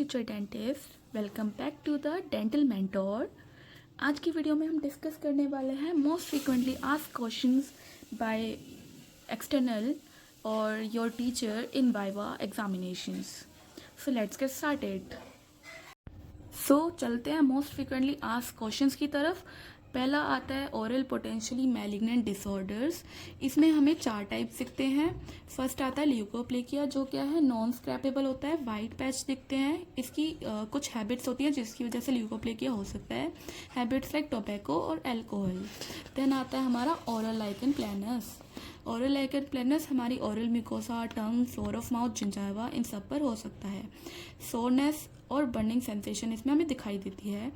Future dentist, welcome back to the dental mentor. आज की video में हम डिस्कस करने वाले हैं most frequently asked questions by external और your teacher in viva examinations. So let's get started. So चलते हैं मोस्ट फ्रीक्वेंटली आस्क्ड क्वेश्चंस की तरफ। पहला आता है ओरल पोटेंशियली मैलिग्नेंट डिसऑर्डर्स। इसमें हमें 4 टाइप दिखते हैं। फर्स्ट आता है ल्यूकोप्लेकिया, जो क्या है नॉन स्क्रैपेबल होता है, वाइट पैच दिखते हैं। इसकी कुछ हैबिट्स होती हैं जिसकी वजह से ल्यूकोप्लेकिया हो सकता है, हैबिट्स लाइक टोबैको और अल्कोहल। देन आता है हमारा oral lichen planus. Oral lichen planus हमारी oral mucosa, tongue, floor of mouth, gingiva, इन सब पर हो सकता है। सोरनेस और बर्निंग सेंसेशन इसमें हमें दिखाई देती है।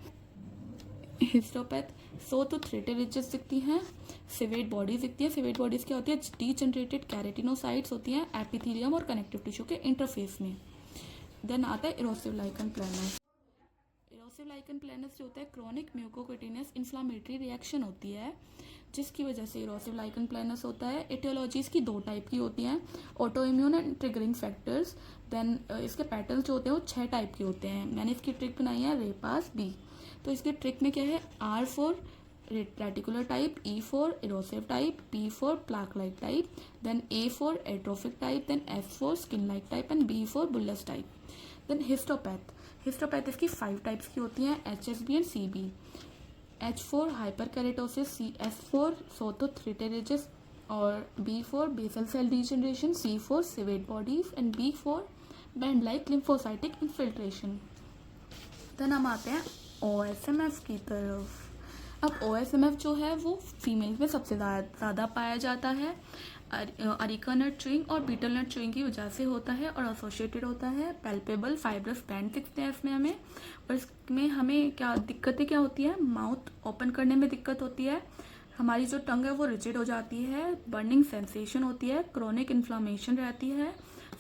हिस्टोपैथ सो तो थ्रेटेड रिजेस दिखती हैं। सिवेट बॉडीज दिखती है। सिवेट बॉडीज क्या होती है? डीजनरेटेड कैरेटिनोसाइट्स होती हैं एपिथेलियम और कनेक्टिव टिश्यू के इंटरफेस में। देन आता है erosive lichen planus. Erosive lichen planus जो होता है क्रॉनिक म्यूकोक्यूटेनियस इन्फ्लामेटरी रिएक्शन होती है जिसकी वजह से इरोसिव लाइकन प्लैनस होता है। एटियोलॉजीज की 2 टाइप की होती हैं, auto immune and triggering factors. Then इसके पैटर्न जो होते हैं वो 6 टाइप के होते हैं। मैंने इसकी ट्रिक बनाई है रेपास बी। तो इसके ट्रिक में क्या है? R for reticular type, E for erosive type, P for plaque like type, then A for atrophic type, then S for skin like type and B for bullous type. Then histopath. Histopath इसकी 5 types की होती हैं, HSB and CB। H for hyperkeratosis, S for sawtooth rete ridges और B for basal cell degeneration, C for Civatte bodies and B for band like lymphocytic infiltration. Then हम आते हैं OSMF की तरफ। अब OSMF जो है वो फीमेल में सबसे ज़्यादा पाया जाता है। अरिका नट च्यूइंग और बीटल नट च्यूइंग की वजह से होता है और एसोसिएटेड होता है। पैल्पेबल फाइब्रस बैंड दिखते हैं इसमें हमें। और इसमें हमें क्या दिक्कतें क्या होती है? माउथ ओपन करने में दिक्कत होती है, हमारी जो टंग है वो रिजिड हो जाती है, बर्निंग सेंसेशन होती है, क्रॉनिक इन्फ्लामेशन रहती है,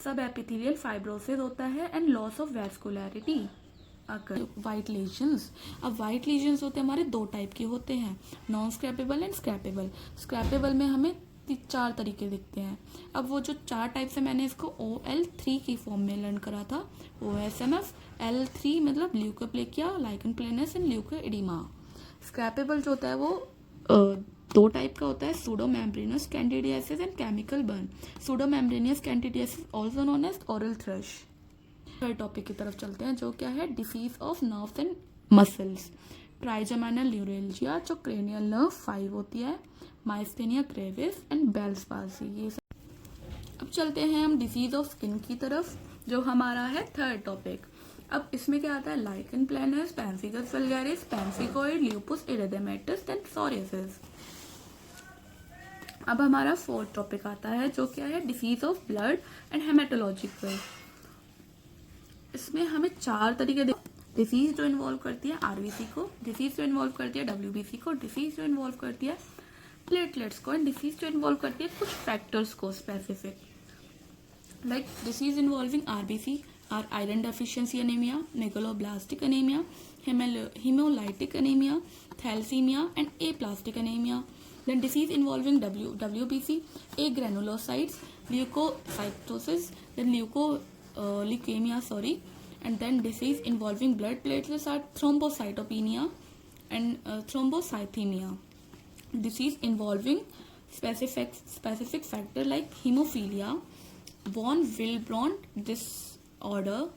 सब एपिथेलियल फाइब्रोसिस होता है and loss of vascularity. White lesions. अब वाइट लीजन्स होते हैं हमारे 2 टाइप के होते हैं, नॉन स्क्रैपेबल एंड स्क्रैपेबल। स्क्रैपेबल में हमें 4 तरीके दिखते हैं। अब वो जो 4 टाइप से मैंने इसको OL3 की फॉर्म में लर्न करा था, OSMF, L3 मतलब leukoplakia, lichen planus and leukoedema. Scrapable जो होता है वो 2 टाइप का होता है, pseudo membranous candidiasis and chemical burn. Pseudo membranous candidiasis also known as oral thrush. Third topic की तरफ चलते हैं जो क्या है? Disease of nerves and muscles. Trigeminal neuralgia जो क्रेनियल नर्व 5 होती है, myasthenia gravis and Bell's palsy, ये सब। अब चलते हैं हम डिसीज ऑफ स्किन की तरफ जो हमारा है थर्ड टॉपिक। अब इसमें क्या आता है? Lichen planus, pemphigus vulgaris, pemphigoid, lupus erythematosus and psoriasis. अब हमारा फोर्थ टॉपिक आता है जो क्या है? Disease of blood and haematological. इसमें हमें 4 तरीके डिसीज जो इन्वॉल्व करती है आरबीसी को, डिसीज जो इन्वॉल्व करती है डब्ल्यूबीसी को, डिसीज जो इन्वॉल्व करती है प्लेटलेट्स को एंड डिसीज जो इन्वॉल्व करती है कुछ फैक्टर्स को specific. Like disease involving RBC are iron deficiency anaemia, megaloblastic anaemia, hemolytic anemia, thalassemia and aplastic anemia. Then disease involving WBC, agranulocytes, leukocytosis, then leukemia, and then disease involving blood platelets are thrombocytopenia and thrombocythemia. Disease involving specific factor like hemophilia, von Willebrand disorder.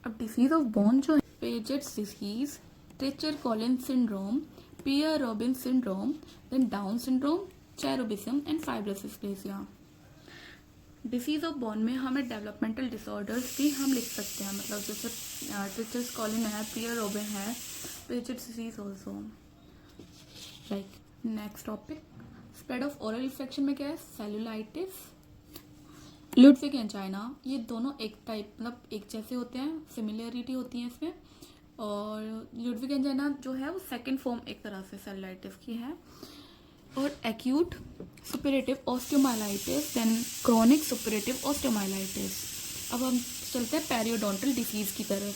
अब disease of bone जो है Paget's disease, Treacher Collins syndrome, Pierre Robin syndrome, then Down syndrome, cherubism and fibrous dysplasia. Disease of bone में हमें developmental disorders भी हम लिख सकते हैं, मतलब जैसे ट्रेचर कॉलिन है, पियर रॉबिन है, Paget's disease also. Like next topic spread of oral infection में क्या है? सेलुलाइटिस, लुडविग एंजाइना, ये दोनों एक टाइप मतलब एक जैसे होते हैं, सिमिलरिटी होती है इसमें। और लुडविग एंजाइना जो है वो सेकंड फॉर्म एक तरह से सेलुलाइटिस की है। और acute suppurative osteomyelitis, then chronic suppurative osteomyelitis. अब हम चलते हैं पेरियोडोंटल डिसीज की तरफ।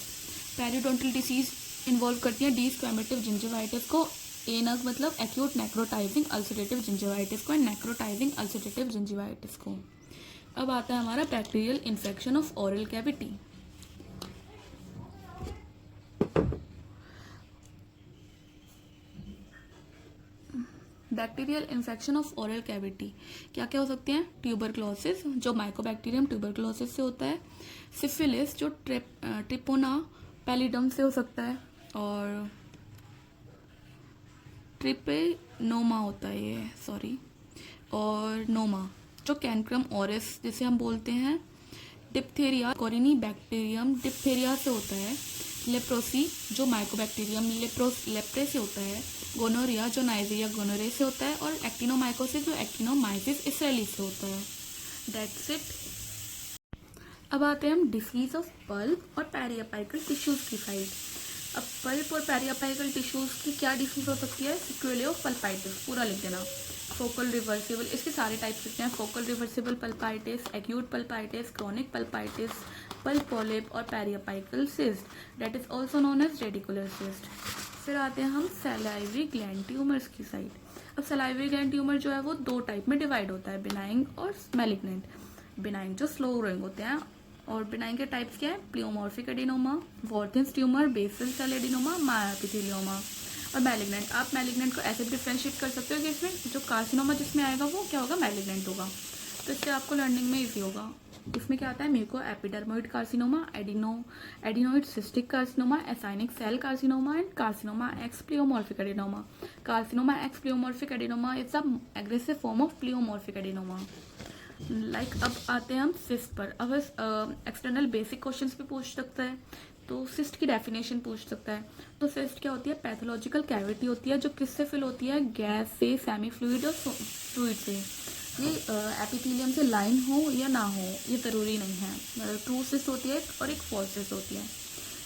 पेरियोडोंटल डिसीज इन्वॉल्व करती है डिस्क्वेमेटिव जिंजिवाइटिस को, एनक मतलब एक्यूट नेक्रोटाइजिंग अल्सरेटिव जिंजिवाइटिस को एंड नेक्रोटाइजिंग अल्सरेटिव जिंजिवाइटिस को। अब आता है हमारा bacterial infection of oral cavity. Bacterial infection of oral cavity, क्या क्या हो सकते हैं? ट्यूबरक्लोसिस जो माइकोबैक्टीरियम ट्यूबरक्लोसिस से होता है, सिफिलिस जो ट्रिपोना पैलिडम से हो सकता है, और ट्रिपेनोमा होता है ये, सॉरी, और नोमा जो कैंक्रम ओरिस जिसे हम बोलते हैं, डिप्थेरिया कोरिनी बैक्टीरियम डिप्थेरिया से होता है, लेप्रोसी जो माइकोबैक्टीरियम लेप्रे से होता है, गोनोरिया जो नाइजीरिया गोनोरे से होता है, और एक्टिनोमाइकोसिस जो एक्टिनोमाइसिस इसराइली से होता है। That's it. अब आते हैं हम डिसीज ऑफ पल्प और पेरियापाइकल टिश्यूज की साइड। अब पल्प और पेरियापाइकल टिश्यूज की क्या डिसीज हो सकती है? सिक्वेले ऑफ पल्पाइटिस, पूरा लिख देना। फोकल रिवर्सिबल, इसके सारे टाइप्स लिखते हैं, focal reversible pulpitis, acute pulpitis, chronic pulpitis, pulp polyp और periapical cyst, that is also known as radicular cyst. फिर आते हैं हम सलाइवरी ग्लैंड ट्यूमर्स की साइड। अब सलाइवरी ग्लैंड ट्यूमर जो है वो दो टाइप में डिवाइड होता है, बिनाइन और मैलिग्नेंट। बिनाइन जो स्लो ग्रोइंग होते हैं, और बिनाइन के टाइप्स क्या है? Pleomorphic adenoma, Warthin's tumour, basal cell adenoma, myoepithelioma. और मैलिग्नेंट, आप मैलिग्नेंट को ऐसे भी डिफ्रेंशिएट कर सकते हो कि इसमें जो कार्सिनोमा जिसमें आएगा वो क्या होगा? मैलिग्नेंट होगा। तो इससे आपको लर्निंग में इजी होगा। इसमें क्या आता है? Mucoepidermoid carcinoma, adenoid cystic carcinoma, acinic cell carcinoma and carcinoma ex pleomorphic adenoma. Carcinoma ex pleomorphic adenoma is the aggressive form of pleomorphic adenoma. अब आते हैं हम सिस्ट पर। अब एक्सटर्नल बेसिक क्वेश्चंस भी पूछ सकता है, तो सिस्ट की डेफिनेशन पूछ सकता है। तो सिस्ट क्या होती है? पैथोलॉजिकल कैविटी होती है जो किससे फिल होती है? गैस से, सेमी फ्लूइड और फ्लूइड से। ये एपिथेलियम से लाइन हो या ना हो ये ज़रूरी नहीं है। ट्रू सिस्ट होती है और एक फॉल्स सिस्ट होती है।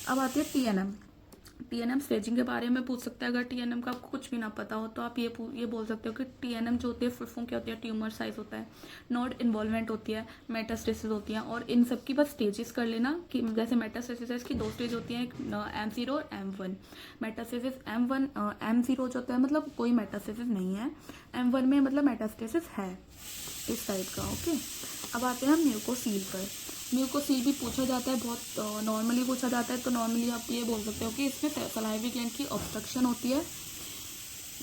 अब आती है टीएनएम। टीएनएम स्टेजिंग के बारे में पूछ सकता है। अगर टीएनएम का आपको कुछ भी ना पता हो तो आप ये बोल सकते हो कि टीएनएम जो होती है फुल फॉर्म क्या होती है? ट्यूमर साइज होता है, नोड इन्वॉल्वमेंट होती है, मेटास्टेसिस होती है, और इन सब की बस स्टेजेस कर लेना कि जैसे मेटास्टेसिस की दो स्टेज होती है, एक M0 और M1। मेटास्टेसिस M1 M0 जो होता है मतलब कोई मेटास्टेसिस नहीं है, M1 में मतलब मेटास्टेसिस है इस टाइप का। ओके, अब आते हैं हम म्यूकोसील पर। म्यूकोसील भी पूछा जाता है, बहुत नॉर्मली पूछा जाता है। तो नॉर्मली आप ये बोल सकते हो कि इसमें सलाइवरी ग्लैंड की ऑब्स्ट्रक्शन होती है।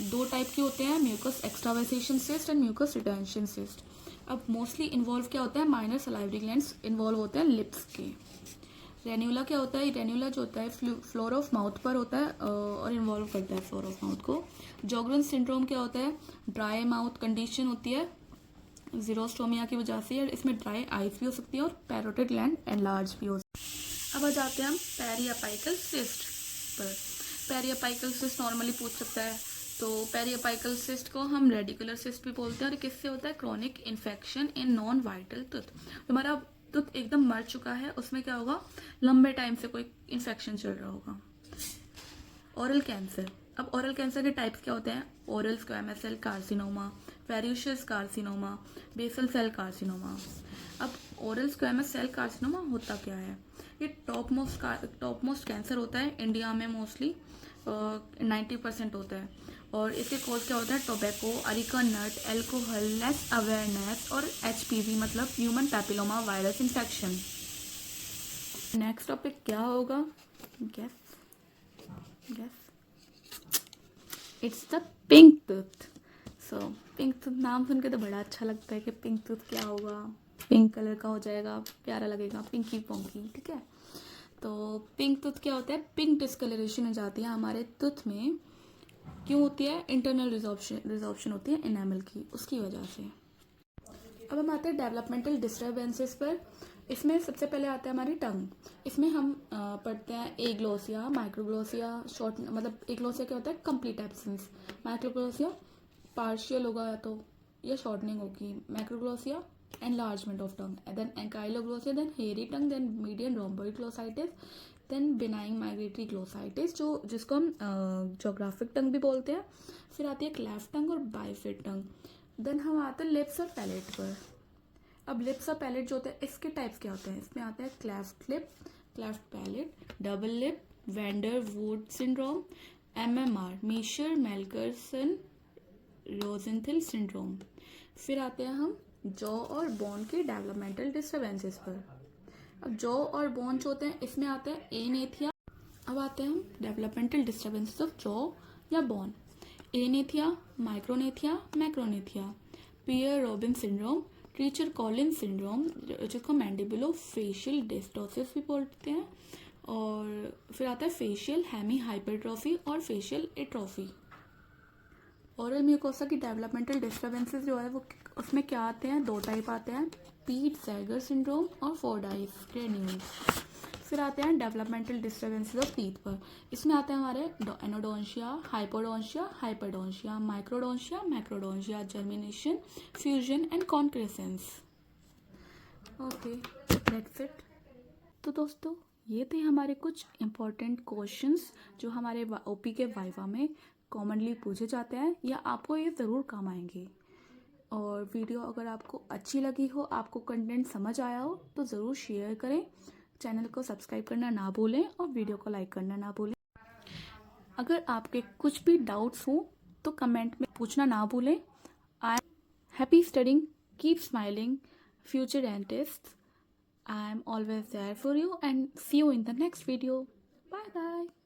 दो टाइप के होते हैं, mucus extravasation cyst and mucus retention cyst. अब मोस्टली इन्वॉल्व क्या होता है? माइनर सलाइवरी ग्लैंड्स इन्वॉल्व होते हैं लिप्स के। रेन्यूला क्या होता है? रेन्यूला जो होता है फ्लोर ऑफ माउथ पर होता है और इन्वॉल्व करता है फ्लोर ऑफ माउथ को। जॉगरन सिंड्रोम क्या होता है? ड्राई माउथ कंडीशन होती है जीरोस्टोमिया की वजह से, और इसमें ड्राई आइज भी हो सकती है और पैरोटिड ग्लैंड एनलार्ज भी हो सकती है। अब आ जाते हैं हम पेरियापाइकल सिस्ट पर। पेरियापाइकल सिस्ट नॉर्मली पूछ सकता है, तो पेरियापाइकल सिस्ट को हम रेडिकुलर सिस्ट भी बोलते हैं। और किससे होता है? Chronic infection in non vital tooth. हमारा टूथ एकदम मर चुका है, उसमें क्या होगा? लंबे टाइम से कोई इन्फेक्शन चल रहा होगा। Oral cancer. अब ओरल कैंसर के टाइप्स क्या होते हैं? Oral squamous cell carcinoma, verrucous carcinoma, basal cell carcinoma. अब ओरल स्क्वैमस सेल कार्सिनोमा होता क्या है? ये टॉप मोस्ट कैंसर होता है इंडिया में, मोस्टली 90% होता है। और इसके कॉज क्या होता है? Tobacco, areca nut, alcohol, less awareness और HPV मतलब human papilloma virus infection. Next topic क्या होगा? Guess it's the pink tooth. So pink tooth नाम सुन के तो बड़ा अच्छा लगता है कि पिंक टूथ क्या होगा, पिंक कलर का हो जाएगा, प्यारा लगेगा, पिंकी पोंकी, ठीक है। तो पिंक टूथ क्या होता है? पिंक डिस्कलरेशन हो जाती है हमारे टूथ में। क्यों होती है? इंटरनल रिजॉर्प्शन होती है एनामल की, उसकी वजह से। अब हम आते हैं डेवलपमेंटल डिस्टर्बेंसेस पर। इसमें सबसे पहले आता है हमारी टंग। इसमें हम पढ़ते हैं एग्लोसिया, माइक्रोग्लोसिया, शॉर्ट मतलब एग्लोसिया क्या होता है? Complete absence. माइक्रोग्लोसिया पार्शियल होगा तो या शॉर्टनिंग होगी। Microglossia enlargement of tongue, then ankyloglossia, then hairy tongue, then median rhomboid glossitis, then benign migratory glossitis जिसको हम जोग्राफिक टंग भी बोलते हैं। फिर आती है क्लेफ्ट टंग और बाइफिड टंग। देन हम आते हैं लिप्स और पैलेट पर। अब लिप्स और पैलेट जो होते हैं इसके टाइप्स क्या होते हैं? इसमें आता है cleft lip, cleft palate, double lip, van der Woude syndrome, MMR Miescher Melkersson Rosenthal syndrome. फिर आते हैं हम जॉ और बोन के डेवलपमेंटल डिस्टर्बेंसेस पर। अब जॉ और बोन जो होते हैं इसमें आते हैं एनेथिया। अब आते हैं हम डेवलपमेंटल डिस्टर्बेंसेस ऑफ जॉ या bone. Agnathia, micrognathia, macrognathia, Pierre Robin syndrome, Treacher Collins syndrome जिसको मैंडिबुलो फेशियल डिस्टोसिस भी बोलते हैं, और फिर आता है फेशियल हेमी हाइपरट्रॉफी और फेशियल एट्रॉफी। ओरल म्यूकोसा की डेवलपमेंटल डिस्टर्बेंसेस जो है वो उसमें क्या आते हैं, 2 टाइप आते हैं, पीट सैगर सिंड्रोम और फोर्डाइस ग्रेन्यूल्स। फिर आते हैं डेवलपमेंटल डिस्टर्बेंसेस ऑफ टीथ पर। इसमें आते हैं हमारे anodontia, hypodontia, hyperdontia, microdontia, macrodontia, gemination, fusion and concrescence. Okay, that's it. तो दोस्तों ये थे हमारे कुछ इम्पोर्टेंट क्वेश्चंस जो हमारे ओपी के वाइवा में कॉमनली पूछे जाते हैं या आपको ये ज़रूर काम आएंगे। और वीडियो अगर आपको अच्छी लगी हो, आपको कंटेंट समझ आया हो तो ज़रूर शेयर करें, चैनल को सब्सक्राइब करना ना भूलें और वीडियो को लाइक करना ना भूलें। अगर आपके कुछ भी डाउट्स हो तो कमेंट में पूछना ना भूलें। I am happy studying, keep smiling, future dentists. I am always there for you and see you in the next video. Bye bye.